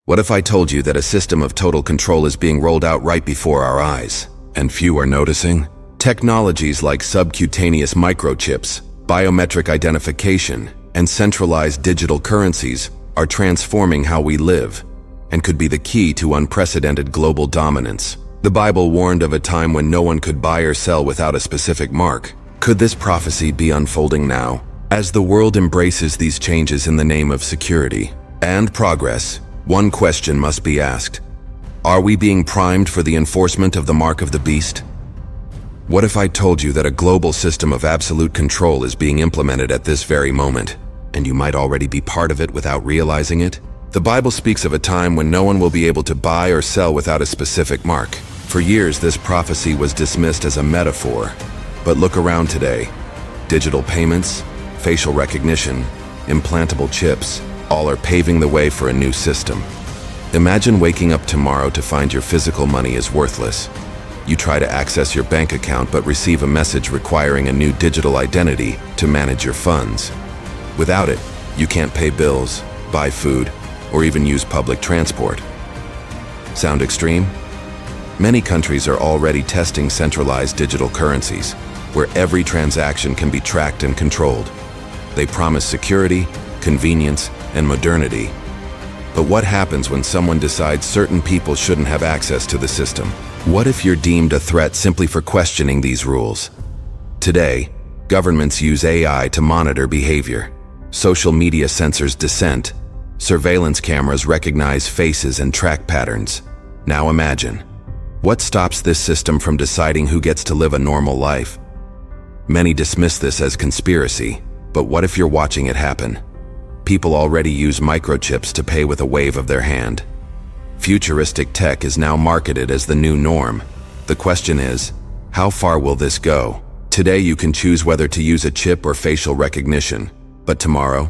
What if I told you that a system of total control is being rolled out right before our eyes, and few are noticing? Technologies like subcutaneous microchips, biometric identification, and centralized digital currencies are transforming how we live, and could be the key to unprecedented global dominance. The Bible warned of a time when no one could buy or sell without a specific mark. Could this prophecy be unfolding now? As the world embraces these changes in the name of security and progress, one question must be asked. Are we being primed for the enforcement of the mark of the beast? What if I told you that a global system of absolute control is being implemented at this very moment, and you might already be part of it without realizing it? The Bible speaks of a time when no one will be able to buy or sell without a specific mark. For years, this prophecy was dismissed as a metaphor. But look around today. Digital payments, facial recognition, implantable chips, all are paving the way for a new system. Imagine waking up tomorrow to find your physical money is worthless. You try to access your bank account but receive a message requiring a new digital identity to manage your funds. Without it, you can't pay bills, buy food, or even use public transport. Sound extreme? Many countries are already testing centralized digital currencies, where every transaction can be tracked and controlled. They promise security, convenience, and modernity. But what happens when someone decides certain people shouldn't have access to the system? What if you're deemed a threat simply for questioning these rules? Today, governments use AI to monitor behavior. Social media censors dissent. Surveillance cameras recognize faces and track patterns. Now imagine, what stops this system from deciding who gets to live a normal life? Many dismiss this as conspiracy, but what if you're watching it happen? People already use microchips to pay with a wave of their hand. Futuristic tech is now marketed as the new norm. The question is, how far will this go? Today you can choose whether to use a chip or facial recognition, but tomorrow?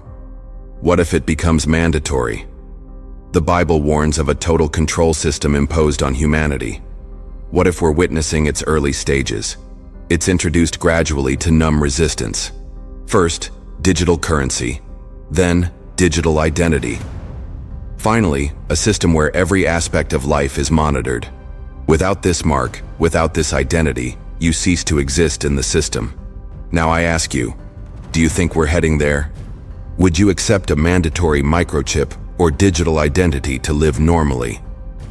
What if it becomes mandatory? The Bible warns of a total control system imposed on humanity. What if we're witnessing its early stages? It's introduced gradually to numb resistance. First, digital currency. Then, digital identity. Finally, a system where every aspect of life is monitored. Without this mark, without this identity, you cease to exist in the system. Now I ask you, do you think we're heading there? Would you accept a mandatory microchip or digital identity to live normally?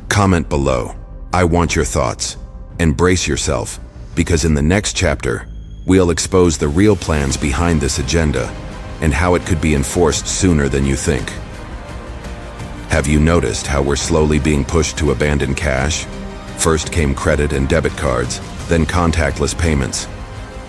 Comment below. I want your thoughts. And brace yourself, because in the next chapter, we'll expose the real plans behind this agenda and how it could be enforced sooner than you think. Have you noticed how we're slowly being pushed to abandon cash? First came credit and debit cards, then contactless payments.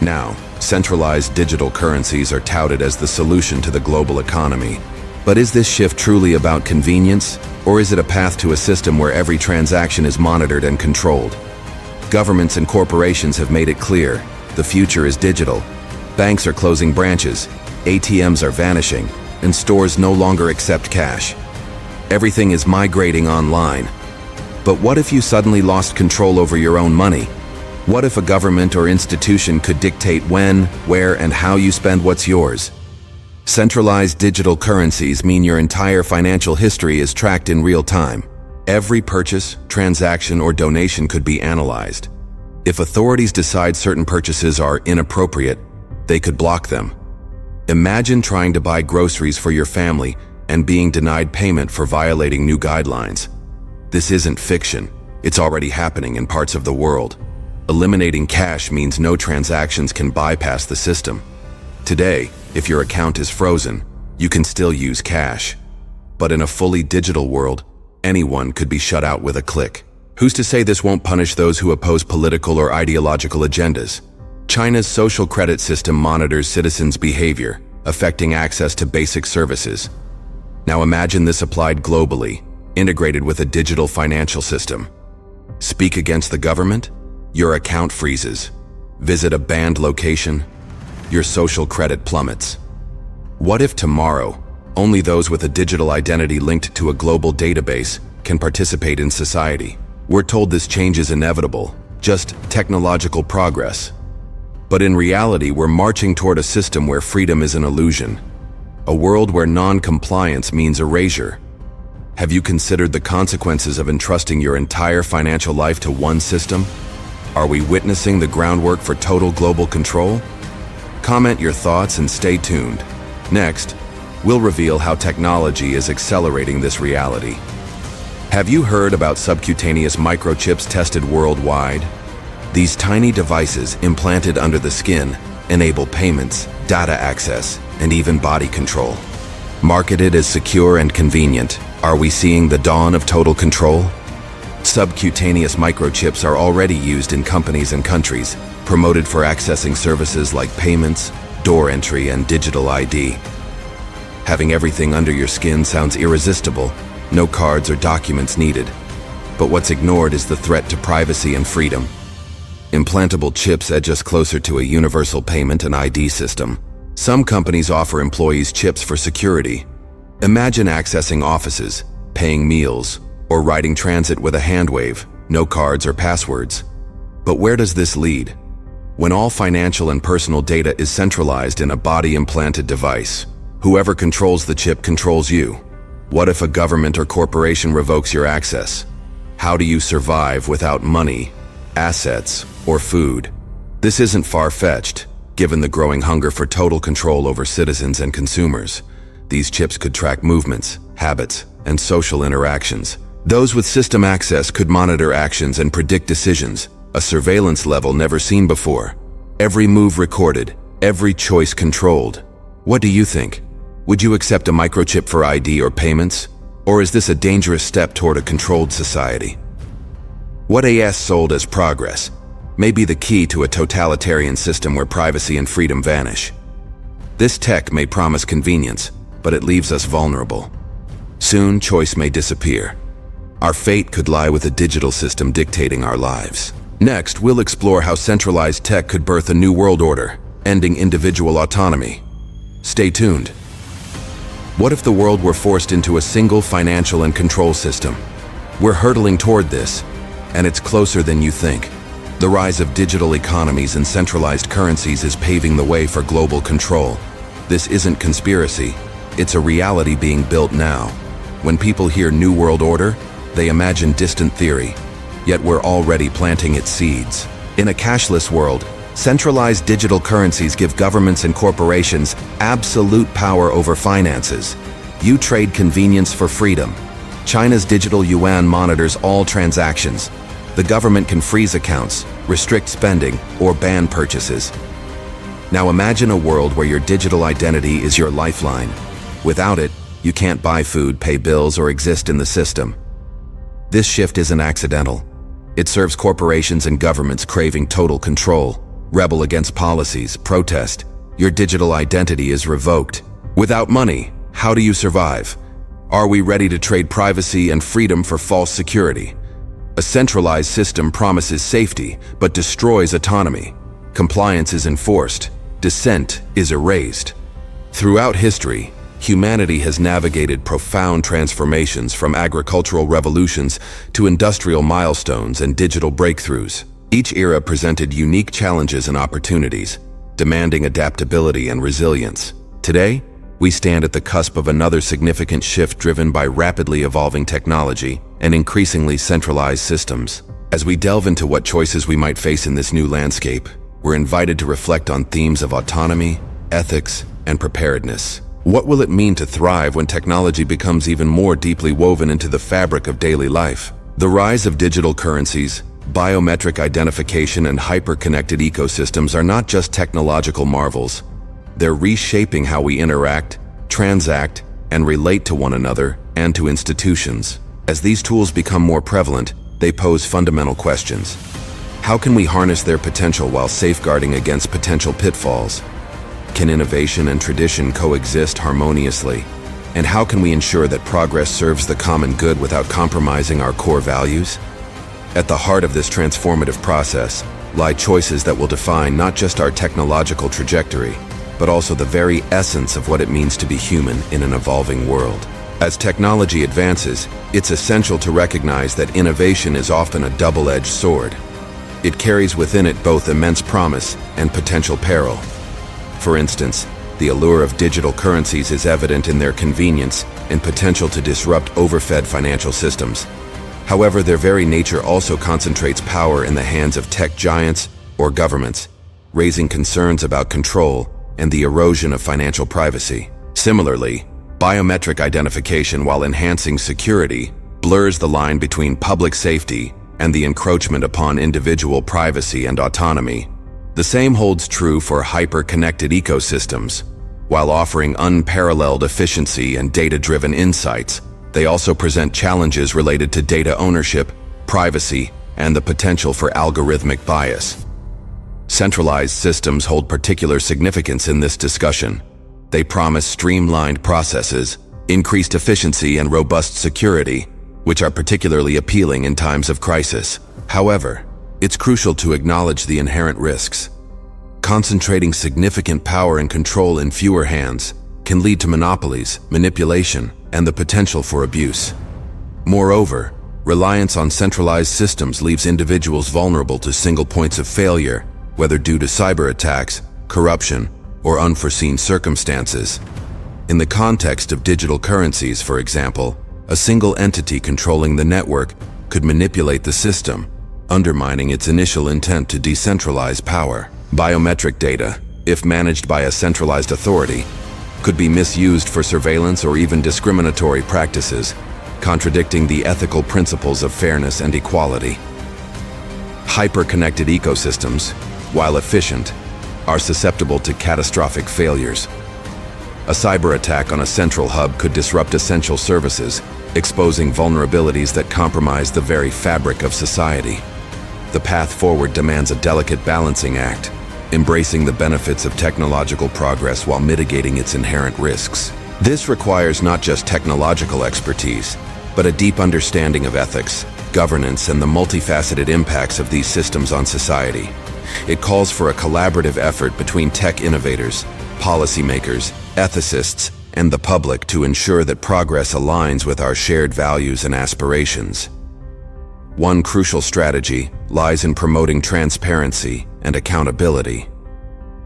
Now, centralized digital currencies are touted as the solution to the global economy. But is this shift truly about convenience, or is it a path to a system where every transaction is monitored and controlled? Governments and corporations have made it clear, the future is digital. Banks are closing branches, ATMs are vanishing, and stores no longer accept cash. Everything is migrating online. But what if you suddenly lost control over your own money? What if a government or institution could dictate when, where, and how you spend what's yours? Centralized digital currencies mean your entire financial history is tracked in real time. Every purchase, transaction, or donation could be analyzed. If authorities decide certain purchases are inappropriate, they could block them. Imagine trying to buy groceries for your family and being denied payment for violating new guidelines. This isn't fiction. It's already happening in parts of the world. Eliminating cash means no transactions can bypass the system. Today, if your account is frozen, you can still use cash. But in a fully digital world, anyone could be shut out with a click. Who's to say this won't punish those who oppose political or ideological agendas? China's social credit system monitors citizens' behavior, affecting access to basic services. Now imagine this applied globally, integrated with a digital financial system. Speak against the government? Your account freezes. Visit a banned location? Your social credit plummets. What if tomorrow, only those with a digital identity linked to a global database can participate in society? We're told this change is inevitable, just technological progress. But in reality, we're marching toward a system where freedom is an illusion. A world where non-compliance means erasure. Have you considered the consequences of entrusting your entire financial life to one system? Are we witnessing the groundwork for total global control? Comment your thoughts and stay tuned. Next, we'll reveal how technology is accelerating this reality. Have you heard about subcutaneous microchips tested worldwide? These tiny devices implanted under the skin enable payments, data access, and even body control. Marketed as secure and convenient, are we seeing the dawn of total control? Subcutaneous microchips are already used in companies and countries, promoted for accessing services like payments, door entry, and digital ID. Having everything under your skin sounds irresistible, no cards or documents needed. But what's ignored is the threat to privacy and freedom. Implantable chips edge us closer to a universal payment and ID system. Some companies offer employees chips for security. Imagine accessing offices, paying meals, or riding transit with a hand wave, no cards or passwords. But where does this lead? When all financial and personal data is centralized in a body-implanted device, whoever controls the chip controls you. What if a government or corporation revokes your access? How do you survive without money, assets, or food? This isn't far-fetched, given the growing hunger for total control over citizens and consumers. These chips could track movements, habits, and social interactions. Those with system access could monitor actions and predict decisions, a surveillance level never seen before. Every move recorded, every choice controlled. What do you think? Would you accept a microchip for ID or payments? Or is this a dangerous step toward a controlled society? What AS sold as progress may be the key to a totalitarian system where privacy and freedom vanish. This tech may promise convenience, but it leaves us vulnerable. Soon, choice may disappear. Our fate could lie with a digital system dictating our lives. Next, we'll explore how centralized tech could birth a new world order, ending individual autonomy. Stay tuned. What if the world were forced into a single financial and control system? We're hurtling toward this, and it's closer than you think. The rise of digital economies and centralized currencies is paving the way for global control. This isn't conspiracy, it's a reality being built now. When people hear New World Order, they imagine distant theory, yet we're already planting its seeds. In a cashless world, centralized digital currencies give governments and corporations absolute power over finances. You trade convenience for freedom. China's digital yuan monitors all transactions. The government can freeze accounts, restrict spending, or ban purchases. Now imagine a world where your digital identity is your lifeline. Without it, you can't buy food, pay bills, or exist in the system. This shift isn't accidental. It serves corporations and governments craving total control. Rebel against policies, protest. Your digital identity is revoked. Without money, how do you survive? Are we ready to trade privacy and freedom for false security? A centralized system promises safety, but destroys autonomy. Compliance is enforced. Dissent is erased. Throughout history, humanity has navigated profound transformations from agricultural revolutions to industrial milestones and digital breakthroughs. Each era presented unique challenges and opportunities, demanding adaptability and resilience. Today, we stand at the cusp of another significant shift driven by rapidly evolving technology and increasingly centralized systems. As we delve into what choices we might face in this new landscape, we're invited to reflect on themes of autonomy, ethics, and preparedness. What will it mean to thrive when technology becomes even more deeply woven into the fabric of daily life? The rise of digital currencies, biometric identification, and hyper-connected ecosystems are not just technological marvels. They're reshaping how we interact, transact, and relate to one another and to institutions. As these tools become more prevalent, they pose fundamental questions. How can we harness their potential while safeguarding against potential pitfalls? Can innovation and tradition coexist harmoniously? And how can we ensure that progress serves the common good without compromising our core values? At the heart of this transformative process lie choices that will define not just our technological trajectory, but also the very essence of what it means to be human in an evolving world. As technology advances, it's essential to recognize that innovation is often a double-edged sword. It carries within it both immense promise and potential peril. For instance, the allure of digital currencies is evident in their convenience, and potential to disrupt overfed financial systems. However, their very nature also concentrates power in the hands of tech giants or governments, raising concerns about control and the erosion of financial privacy. Similarly, biometric identification, while enhancing security, blurs the line between public safety and the encroachment upon individual privacy and autonomy. The same holds true for hyper-connected ecosystems. While offering unparalleled efficiency and data-driven insights, they also present challenges related to data ownership, privacy, and the potential for algorithmic bias. Centralized systems hold particular significance in this discussion. They promise streamlined processes, increased efficiency, and robust security, which are particularly appealing in times of crisis. However, it's crucial to acknowledge the inherent risks. Concentrating significant power and control in fewer hands can lead to monopolies, manipulation, and the potential for abuse. Moreover, reliance on centralized systems leaves individuals vulnerable to single points of failure, whether due to cyber attacks, corruption, or unforeseen circumstances. In the context of digital currencies, for example, a single entity controlling the network could manipulate the system, undermining its initial intent to decentralize power. Biometric data, if managed by a centralized authority, could be misused for surveillance or even discriminatory practices, contradicting the ethical principles of fairness and equality. Hyper-connected ecosystems, while efficient, are susceptible to catastrophic failures. A cyber attack on a central hub could disrupt essential services, exposing vulnerabilities that compromise the very fabric of society. The path forward demands a delicate balancing act, embracing the benefits of technological progress while mitigating its inherent risks. This requires not just technological expertise, but a deep understanding of ethics, governance, and the multifaceted impacts of these systems on society. It calls for a collaborative effort between tech innovators, policymakers, ethicists, and the public to ensure that progress aligns with our shared values and aspirations. One crucial strategy lies in promoting transparency and accountability.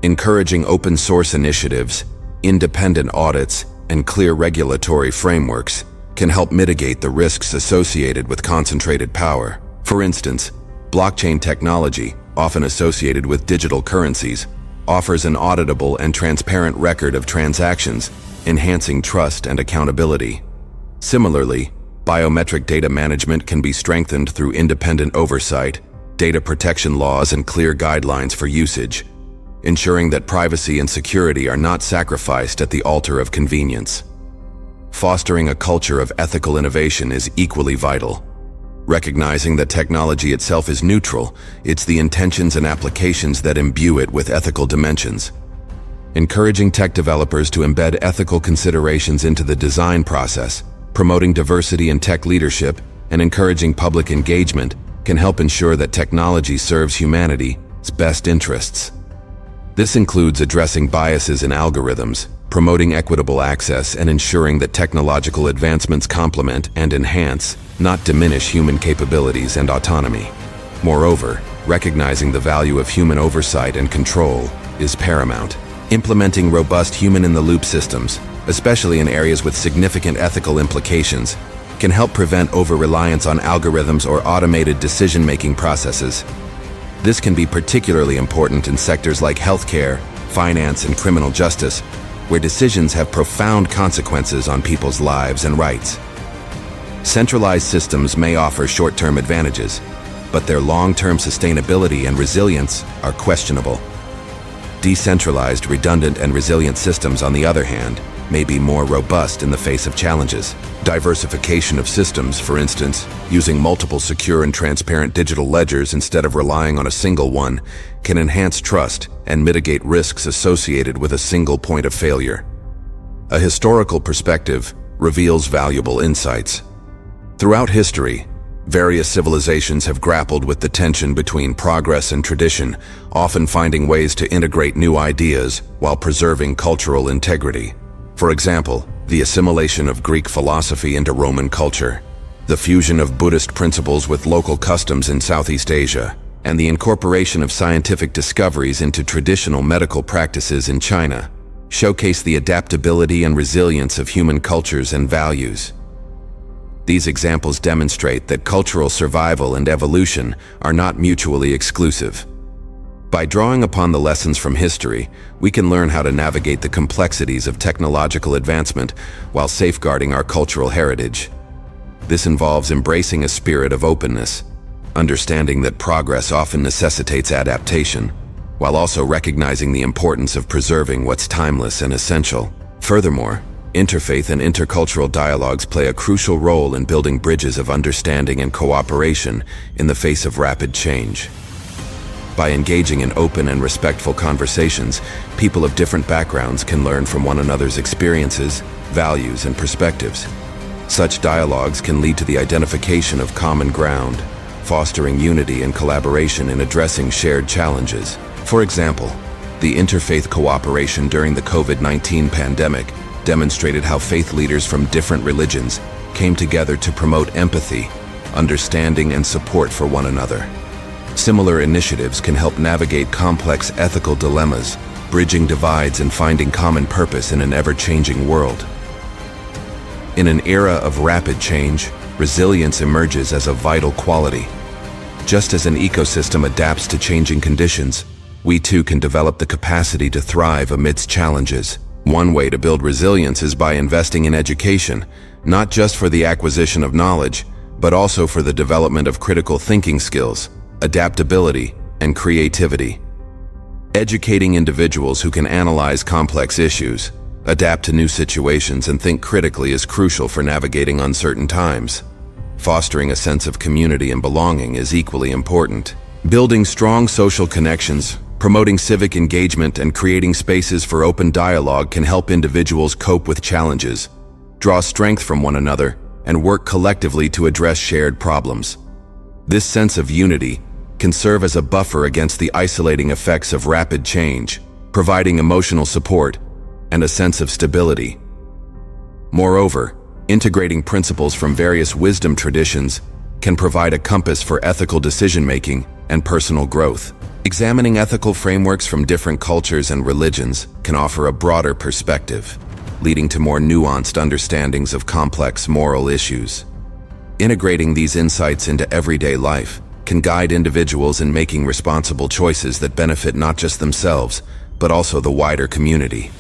Encouraging open source initiatives, independent audits, and clear regulatory frameworks can help mitigate the risks associated with concentrated power. For instance, blockchain technology, often associated with digital currencies, offers an auditable and transparent record of transactions, enhancing trust and accountability. Similarly, biometric data management can be strengthened through independent oversight, data protection laws, and clear guidelines for usage, ensuring that privacy and security are not sacrificed at the altar of convenience. Fostering a culture of ethical innovation is equally vital. Recognizing that technology itself is neutral, it's the intentions and applications that imbue it with ethical dimensions. Encouraging tech developers to embed ethical considerations into the design process, promoting diversity in tech leadership, and encouraging public engagement can help ensure that technology serves humanity's best interests. This includes addressing biases in algorithms, promoting equitable access, and ensuring that technological advancements complement and enhance, not diminish, human capabilities and autonomy. Moreover, recognizing the value of human oversight and control is paramount. Implementing robust human-in-the-loop systems, especially in areas with significant ethical implications, can help prevent over-reliance on algorithms or automated decision-making processes. This can be particularly important in sectors like healthcare, finance, and criminal justice, where decisions have profound consequences on people's lives and rights. Centralized systems may offer short-term advantages, but their long-term sustainability and resilience are questionable. Decentralized, redundant, and resilient systems, on the other hand, may be more robust in the face of challenges. Diversification of systems, for instance, using multiple secure and transparent digital ledgers instead of relying on a single one, can enhance trust and mitigate risks associated with a single point of failure. A historical perspective reveals valuable insights. Throughout history, various civilizations have grappled with the tension between progress and tradition, often finding ways to integrate new ideas while preserving cultural integrity. For example, the assimilation of Greek philosophy into Roman culture, the fusion of Buddhist principles with local customs in Southeast Asia, and the incorporation of scientific discoveries into traditional medical practices in China. showcase the adaptability and resilience of human cultures and values. These examples demonstrate that cultural survival and evolution are not mutually exclusive. By drawing upon the lessons from history, we can learn how to navigate the complexities of technological advancement while safeguarding our cultural heritage. This involves embracing a spirit of openness, understanding that progress often necessitates adaptation, while also recognizing the importance of preserving what's timeless and essential. Furthermore, interfaith and intercultural dialogues play a crucial role in building bridges of understanding and cooperation in the face of rapid change. By engaging in open and respectful conversations, people of different backgrounds can learn from one another's experiences, values, and perspectives. Such dialogues can lead to the identification of common ground, fostering unity and collaboration in addressing shared challenges. For example, the interfaith cooperation during the COVID-19 pandemic demonstrated how faith leaders from different religions came together to promote empathy, understanding, and support for one another. Similar initiatives can help navigate complex ethical dilemmas, bridging divides and finding common purpose in an ever-changing world. In an era of rapid change, resilience emerges as a vital quality. Just as an ecosystem adapts to changing conditions, we too can develop the capacity to thrive amidst challenges. One way to build resilience is by investing in education, not just for the acquisition of knowledge, but also for the development of critical thinking skills, adaptability, and creativity. Educating individuals who can analyze complex issues, adapt to new situations, and think critically is crucial for navigating uncertain times. Fostering a sense of community and belonging is equally important. Building strong social connections, promoting civic engagement, and creating spaces for open dialogue can help individuals cope with challenges, draw strength from one another, and work collectively to address shared problems. This sense of unity can serve as a buffer against the isolating effects of rapid change, providing emotional support and a sense of stability. Moreover, integrating principles from various wisdom traditions can provide a compass for ethical decision-making and personal growth. Examining ethical frameworks from different cultures and religions can offer a broader perspective, leading to more nuanced understandings of complex moral issues. Integrating these insights into everyday life can guide individuals in making responsible choices that benefit not just themselves, but also the wider community.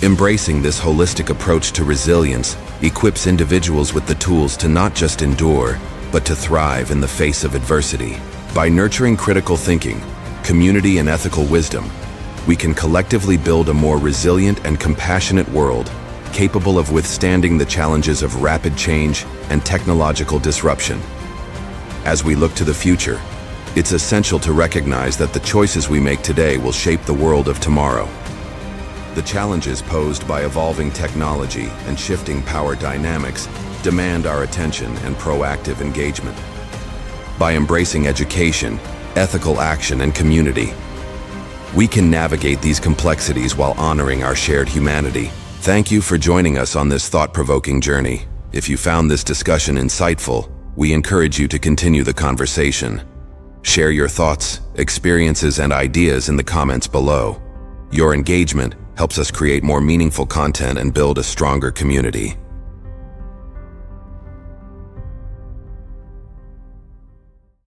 Embracing this holistic approach to resilience equips individuals with the tools to not just endure, but to thrive in the face of adversity. By nurturing critical thinking, community, and ethical wisdom, we can collectively build a more resilient and compassionate world, capable of withstanding the challenges of rapid change and technological disruption. As we look to the future, it's essential to recognize that the choices we make today will shape the world of tomorrow. The challenges posed by evolving technology and shifting power dynamics demand our attention and proactive engagement. By embracing education, ethical action, and community, we can navigate these complexities while honoring our shared humanity. Thank you for joining us on this thought-provoking journey. If you found this discussion insightful, we encourage you to continue the conversation. Share your thoughts, experiences, and ideas in the comments below. Your engagement helps us create more meaningful content and build a stronger community.